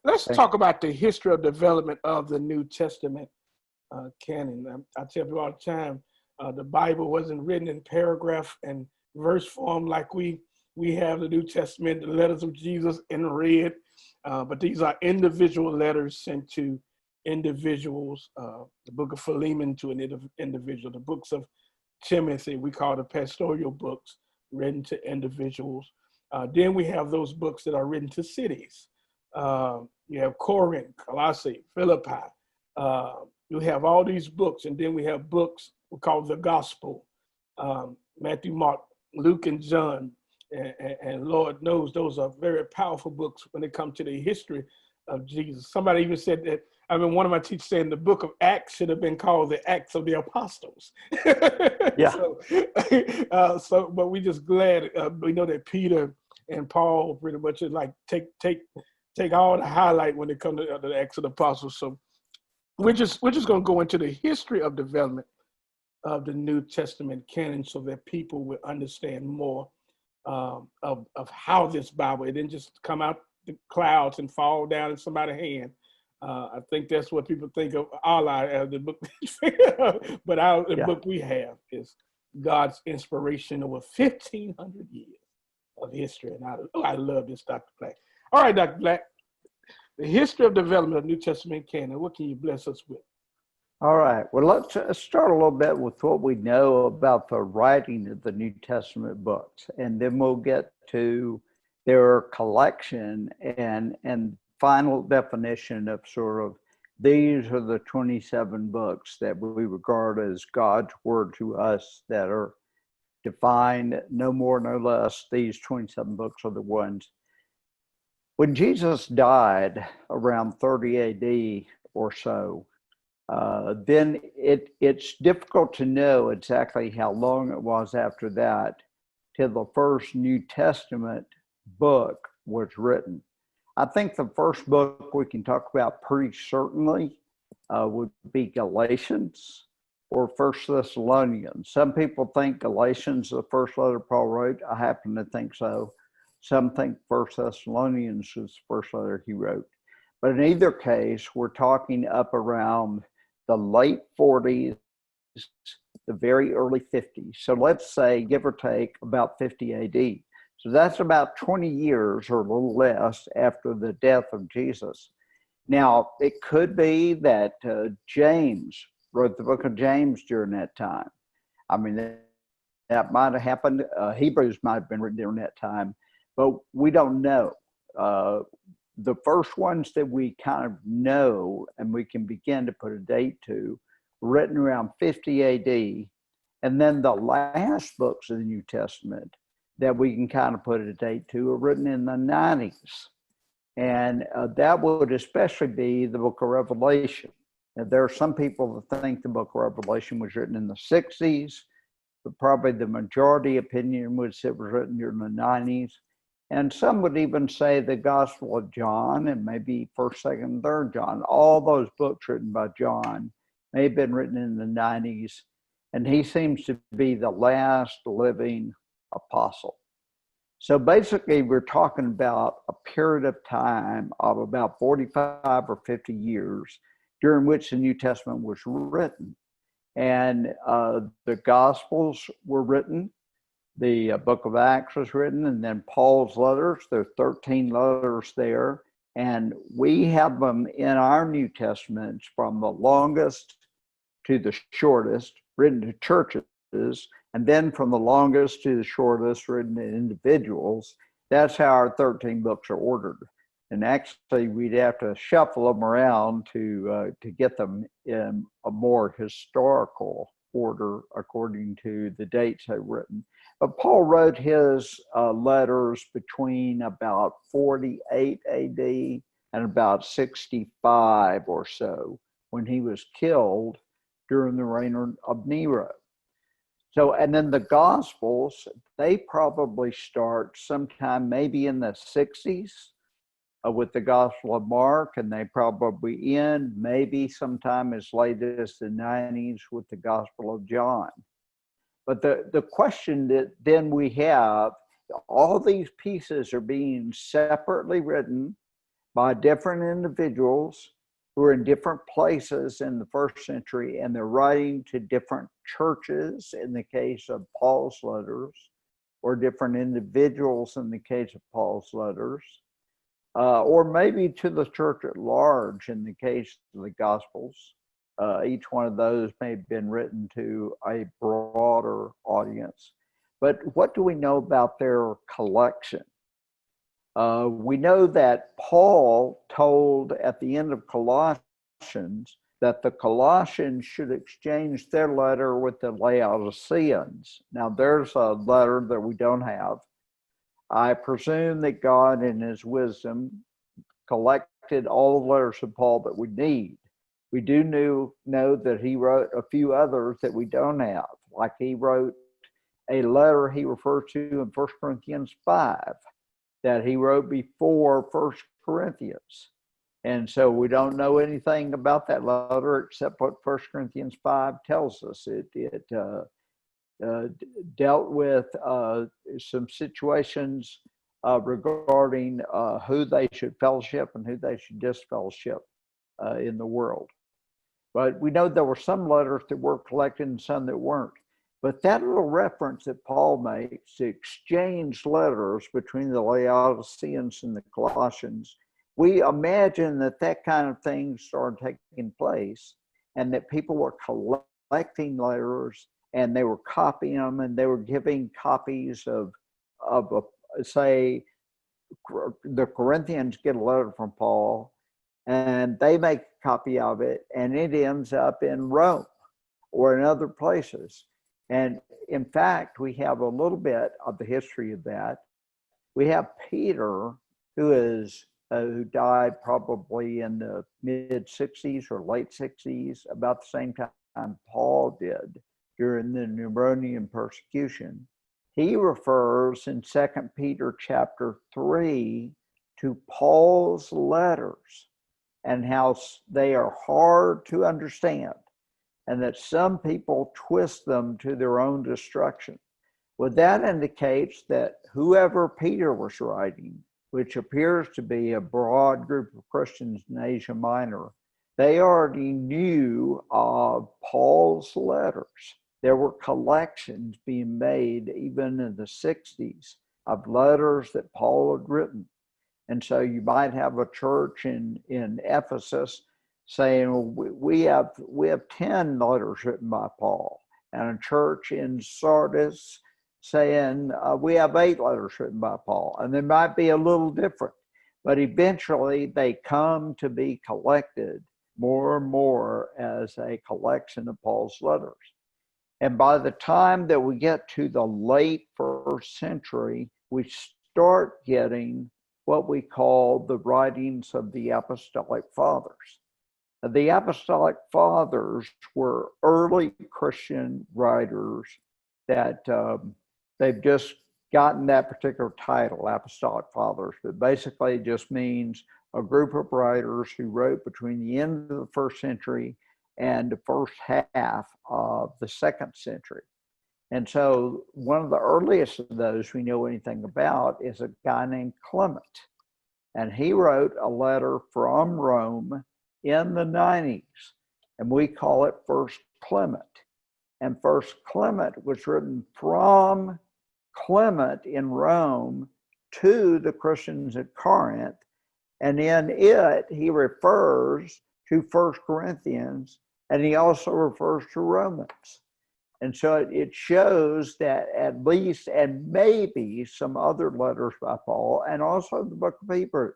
Let's talk about the history of development of the New Testament canon. I tell people all the time, the Bible wasn't written in paragraph and verse form like we have the New Testament, the letters of Jesus in red, but these are individual letters sent to individuals. The book of Philemon to an individual. The books of Timothy, we call the pastoral books, written to individuals. Then we have those books that are written to cities. You have Corinth, Colossae, Philippi. You have all these books, and then we have books we call the gospel. Matthew, Mark, Luke, and John. And Lord knows those are very powerful books when it comes to the history of Jesus. Somebody even said that, I mean, one of my teachers said the book of Acts should have been called the Acts of the Apostles. Yeah. But we just glad we know that Peter and Paul pretty much is like take all the highlight when it comes to the Acts of the Apostles. So we're just going to go into the history of development of the New Testament canon so that people will understand more of how this Bible, it didn't just come out the clouds and fall down in somebody's hand. I think that's what people think of Allah as the book, but the book we have is God's inspiration over 1,500 years of history. And I love this, Dr. Black. All right, Dr. Black, the history of development of New Testament canon, what can you bless us with? All right. Well, let's start a little bit with what we know about the writing of the New Testament books, and then we'll get to their collection and final definition of sort of these are the 27 books that we regard as God's word to us that are defined, no more, no less. These 27 books are the ones. When Jesus died around 30 AD or so, then it's difficult to know exactly how long it was after that till the first New Testament book was written. I think the first book we can talk about pretty certainly would be Galatians or First Thessalonians. Some people think Galatians is the first letter Paul wrote. I happen to think so. Some think First Thessalonians is the first letter he wrote. But in either case, we're talking up around the late 40s, the very early 50s. So let's say, give or take, about 50 AD. So that's about 20 years or a little less after the death of Jesus. Now, it could be that James wrote the book of James during that time. I mean, that might have happened. Hebrews might have been written during that time, but we don't know. The first ones that we kind of know and we can begin to put a date to, written around 50 AD, and then the last books of the New Testament that we can kind of put a date to are written in the 90s. And that would especially be the book of Revelation. Now, there are some people that think the book of Revelation was written in the 60s, but probably the majority opinion would say it was written during the 90s. And some would even say the Gospel of John and maybe 1st, 2nd, 3rd John, all those books written by John may have been written in the 90s. And he seems to be the last living apostle. So basically, we're talking about a period of time of about 45 or 50 years during which the New Testament was written. And the Gospels were written. The book of Acts was written, and then Paul's letters, there are 13 letters there. And we have them in our New Testaments from the longest to the shortest, written to churches, and then from the longest to the shortest, written to individuals. That's how our 13 books are ordered. And actually, we'd have to shuffle them around to get them in a more historical order according to the dates they're written. But Paul wrote his letters between about 48 AD and about 65 or so, when he was killed during the reign of Nero. So, and then the Gospels, they probably start sometime maybe in the 60s with the Gospel of Mark, and they probably end maybe sometime as late as the 90s with the Gospel of John. But the question that then we have, all these pieces are being separately written. by different individuals who are in different places in the first century, and they're writing to different churches in the case of Paul's letters, or different individuals in the case of Paul's letters, or maybe to the church at large in the case of the Gospels. Each one of those may have been written to a broader audience. But what do we know about their collection? We know that Paul told at the end of Colossians that the Colossians should exchange their letter with the Laodiceans. Now, there's a letter that we don't have. I presume that God, in his wisdom, collected all the letters of Paul that we need. We do know that he wrote a few others that we don't have, like he wrote a letter he refers to in 1 Corinthians 5 that he wrote before 1 Corinthians. And so we don't know anything about that letter except what 1 Corinthians 5 tells us. It dealt with some situations regarding who they should fellowship and who they should disfellowship in the world. But we know there were some letters that were collected and some that weren't. But that little reference that Paul makes to exchange letters between the Laodiceans and the Colossians, we imagine that that kind of thing started taking place and that people were collecting letters and they were copying them and they were giving copies of say, the Corinthians get a letter from Paul and they make a copy of it and it ends up in Rome or in other places. And in fact, we have a little bit of the history of that. We have Peter, who died probably in the mid-60s or late 60s, about the same time Paul did during the Neronian persecution. He refers in 2 Peter chapter 3 to Paul's letters and how they are hard to understand, and that some people twist them to their own destruction. Well, that indicates that whoever Peter was writing, which appears to be a broad group of Christians in Asia Minor, they already knew of Paul's letters. There were collections being made even in the 60s of letters that Paul had written. And so you might have a church in Ephesus saying, well, we have 10 letters written by Paul, and a church in Sardis saying we have 8 letters written by Paul, and they might be a little different, but eventually they come to be collected more and more as a collection of Paul's letters. And by the time that we get to the late first century, we start getting what we call the writings of the Apostolic Fathers. The Apostolic Fathers were early Christian writers that they've just gotten that particular title, Apostolic Fathers, but basically it just means a group of writers who wrote between the end of the first century and the first half of the second century. And so one of the earliest of those we know anything about is a guy named Clement. And he wrote a letter from Rome in the 90s, and we call it First Clement. And First Clement was written from Clement in Rome to the Christians at Corinth, and in it he refers to 1 Corinthians, and he also refers to Romans. And so it shows that at least, and maybe some other letters by Paul, and also the book of Hebrews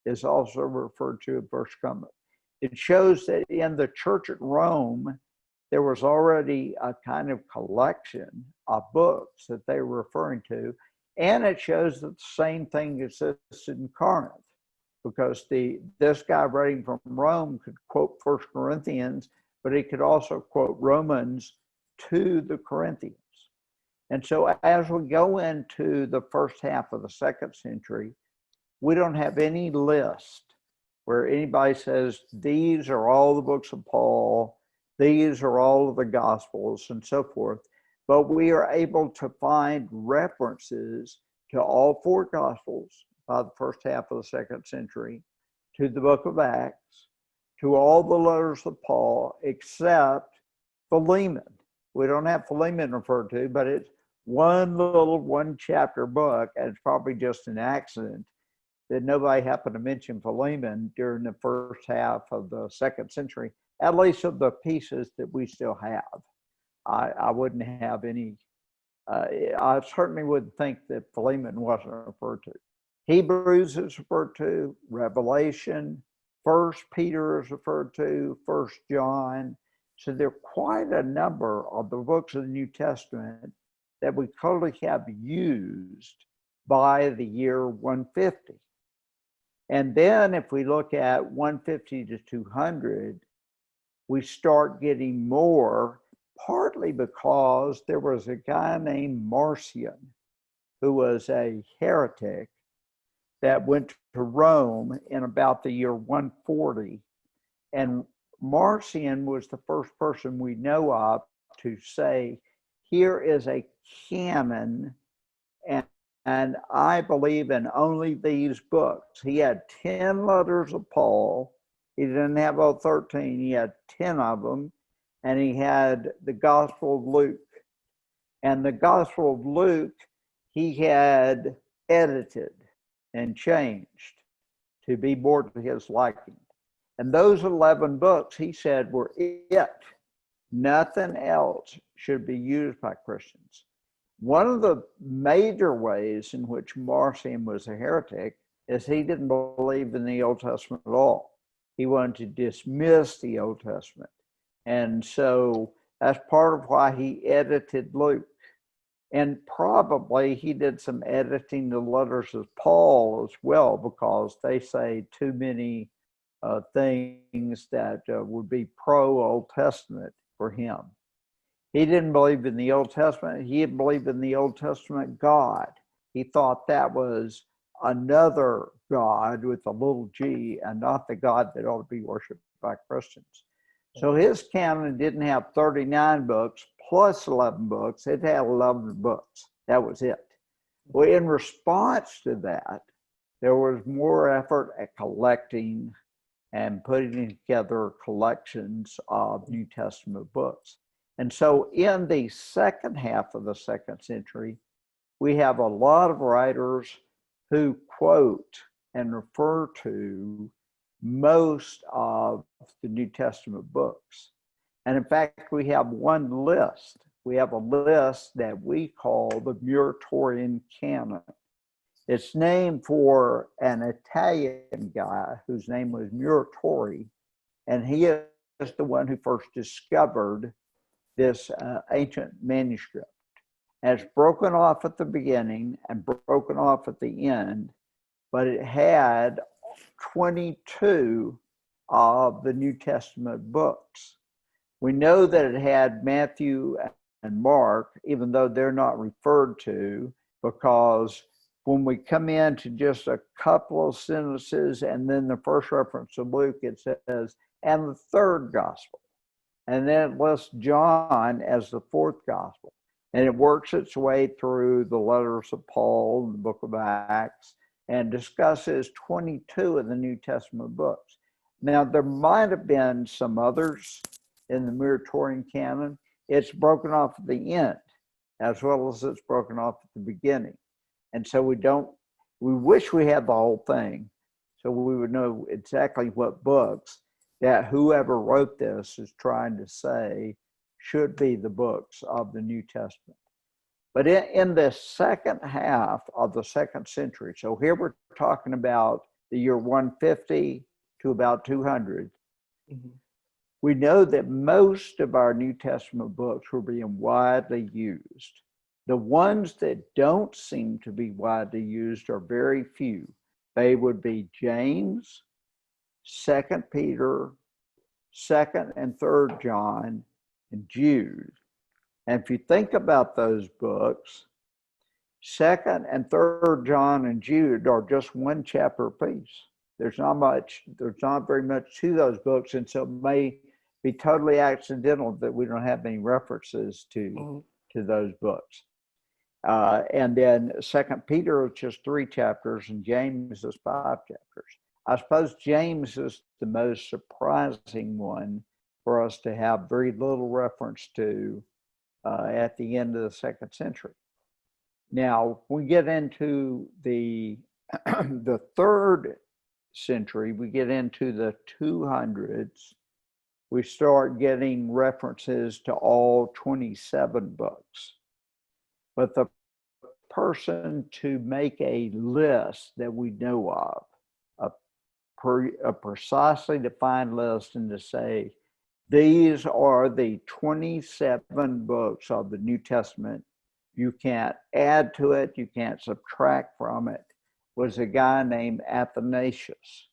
is also referred to in First Clement. It shows that in the church at Rome, there was already a kind of collection of books that they were referring to. And it shows that the same thing exists in Corinth, because this guy writing from Rome could quote 1 Corinthians, but he could also quote Romans to the Corinthians. And so as we go into the first half of the second century, we don't have any list where anybody says, these are all the books of Paul, these are all of the Gospels, and so forth. But we are able to find references to all 4 Gospels by the first half of the second century, to the book of Acts, to all the letters of Paul, except Philemon. We don't have Philemon referred to, but it's one little one-chapter book, and it's probably just an accident that nobody happened to mention Philemon during the first half of the 2nd century, at least of the pieces that we still have. I wouldn't have any, I certainly wouldn't think that Philemon wasn't referred to. Hebrews is referred to, Revelation, 1 Peter is referred to, 1 John. So there are quite a number of the books of the New Testament that we clearly have used by the year 150. And then if we look at 150 to 200, we start getting more, partly because there was a guy named Marcion, who was a heretic that went to Rome in about the year 140. And Marcion was the first person we know of to say, here is a canon, and I believe in only these books. He had 10 letters of Paul. He didn't have all 13. He had 10 of them. And he had the Gospel of Luke. And the Gospel of Luke, he had edited and changed to be more to his liking. And those 11 books, he said, were it. Nothing else should be used by Christians. One of the major ways in which Marcion was a heretic is he didn't believe in the Old Testament at all. He wanted to dismiss the Old Testament. And so that's part of why he edited Luke. And probably he did some editing the letters of Paul as well, because they say too many things that would be pro-Old Testament for him. He didn't believe in the Old Testament. He didn't believe in the Old Testament God. He thought that was another God with a little g and not the God that ought to be worshiped by Christians. So his canon didn't have 39 books plus 11 books. It had 11 books. That was it. Well, in response to that, there was more effort at collecting and putting together collections of New Testament books. And so in the second half of the 2nd century, we have a lot of writers who quote and refer to most of the New Testament books. And in fact, we have one list. We have a list that we call the Muratorian Canon. It's named for an Italian guy whose name was Muratori, and he is the one who first discovered this ancient manuscript. And it's broken off at the beginning and broken off at the end, but it had 22 of the New Testament books. We know that it had Matthew and Mark, even though they're not referred to, because when we come into just a couple of sentences and then the first reference to Luke, it says, and the third gospel. And then it lists John as the fourth gospel. And it works its way through the letters of Paul and the book of Acts and discusses 22 of the New Testament books. Now, there might have been some others in the Muratorian canon. It's broken off at the end, as well as it's broken off at the beginning. And so we wish we had the whole thing, so we would know exactly what books that whoever wrote this is trying to say should be the books of the New Testament. But in the second half of the 2nd century, so here we're talking about the year 150 to about 200, we know that most of our New Testament books were being widely used. The ones that don't seem to be widely used are very few. They would be James, 2 Peter, 2nd and 3rd John, and Jude. And if you think about those books, 2nd and 3rd John and Jude are just one chapter apiece. There's not very much to those books, and so it may be totally accidental that we don't have any references to those books. And then 2 Peter is just 3 chapters, and James is 5 chapters. I suppose James is the most surprising one for us to have very little reference to at the end of the second century. Now, we get into the the third century, we get into the 200s, we start getting references to all 27 books. But the person to make a list that we know of, a precisely defined list, and to say, these are the 27 books of the New Testament, you can't add to it, you can't subtract from it, was a guy named Athanasius.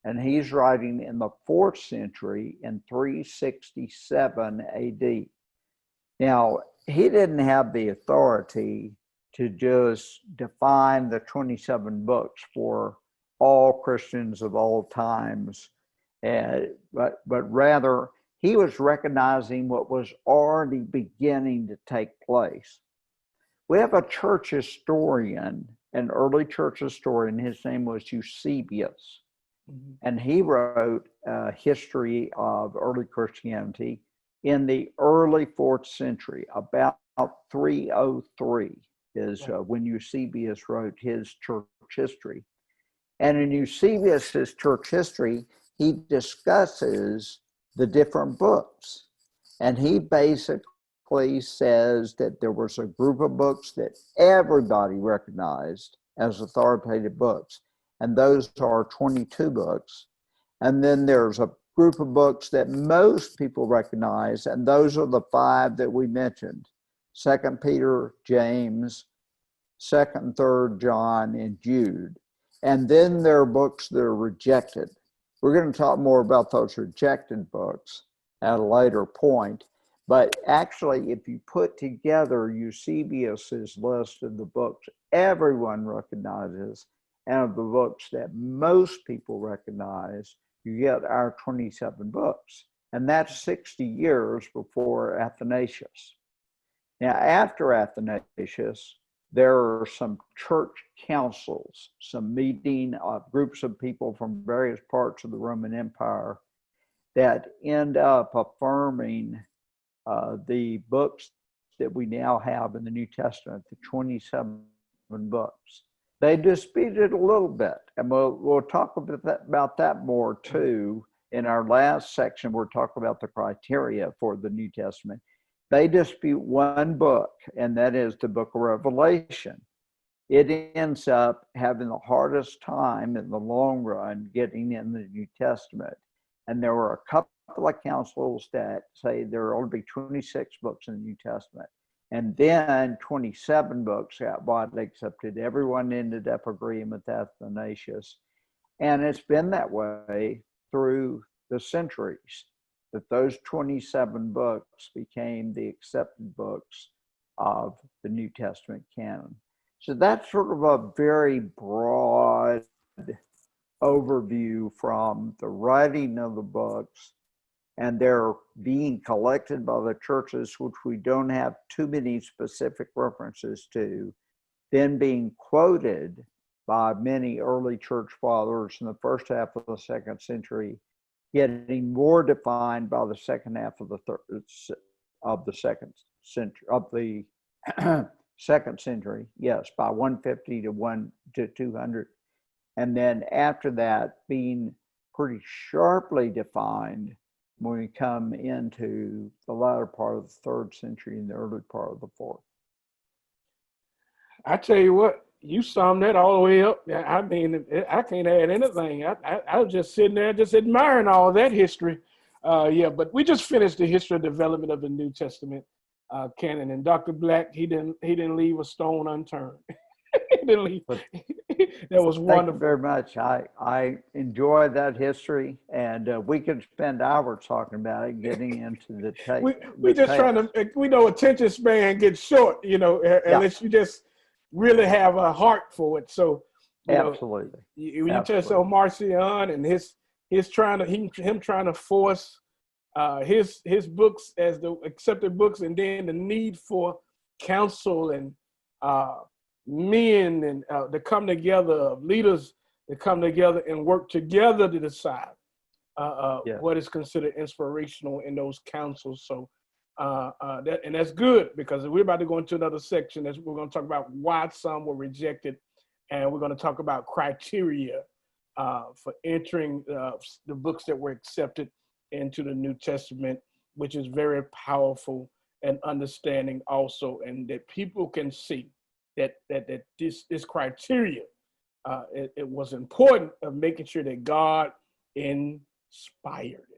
And he's writing in the 4th century in 367 AD. Now, he didn't have the authority to just define the 27 books for all Christians of all times, but rather he was recognizing what was already beginning to take place. We have a church historian, an early church historian, his name was Eusebius, and he wrote a history of early Christianity in the early 4th century, about 303 is when Eusebius wrote his church history. And in Eusebius's church history, he discusses the different books. And he basically says that there was a group of books that everybody recognized as authoritative books. And those are 22 books. And then there's a group of books that most people recognize, and those are the 5 that we mentioned: 2 Peter, James, 2nd and 3rd John, and Jude. And then there are books that are rejected. We're going to talk more about those rejected books at a later point. But actually, if you put together Eusebius's list of the books everyone recognizes and of the books that most people recognize, you get our 27 books. And that's 60 years before Athanasius. Now, after Athanasius, there are some church councils, some meeting of groups of people from various parts of the Roman Empire that end up affirming the books that we now have in the New Testament, the 27 books. They disputed a little bit, and we'll talk about that more too. In our last section, we're talking about the criteria for the New Testament. They dispute one book, and that is the book of Revelation. It ends up having the hardest time in the long run getting in the New Testament. And there were a couple of councils that say there ought to be 26 books in the New Testament. And then 27 books got widely accepted. Everyone ended up agreeing with Athanasius. And it's been that way through the centuries, that those 27 books became the accepted books of the New Testament canon. So that's sort of a very broad overview from the writing of the books, and they're being collected by the churches, which we don't have too many specific references to, then being quoted by many early church fathers in the first half of the 2nd century, getting more defined by the second half of the second century, yes, by 150 to 200. And then after that, being pretty sharply defined when we come into the latter part of the 3rd century and the early part of the 4th. I tell you what, you summed that all the way up. I mean, I can't add anything. I was just sitting there just admiring all that history. But we just finished the history and development of the New Testament canon, and Dr. Black, he didn't leave a stone unturned. He didn't leave. That was wonderful. Thank you very much. I enjoyed that history, and we could spend hours talking about it, getting into the tape. We just trying to, we know attention span gets short, unless you just really have a heart for it. So absolutely, you touch on Marcion and him trying to force his books as the accepted books, and then the need for counsel and men and to come together of leaders to come together and work together to decide Yeah. what is considered inspirational in those councils. So and that's good, because we're about to go into another section. We're going to talk about why some were rejected, and we're going to talk about criteria for entering the books that were accepted into the New Testament, which is very powerful and understanding also, and that people can see that this criteria, it was important of making sure that God inspired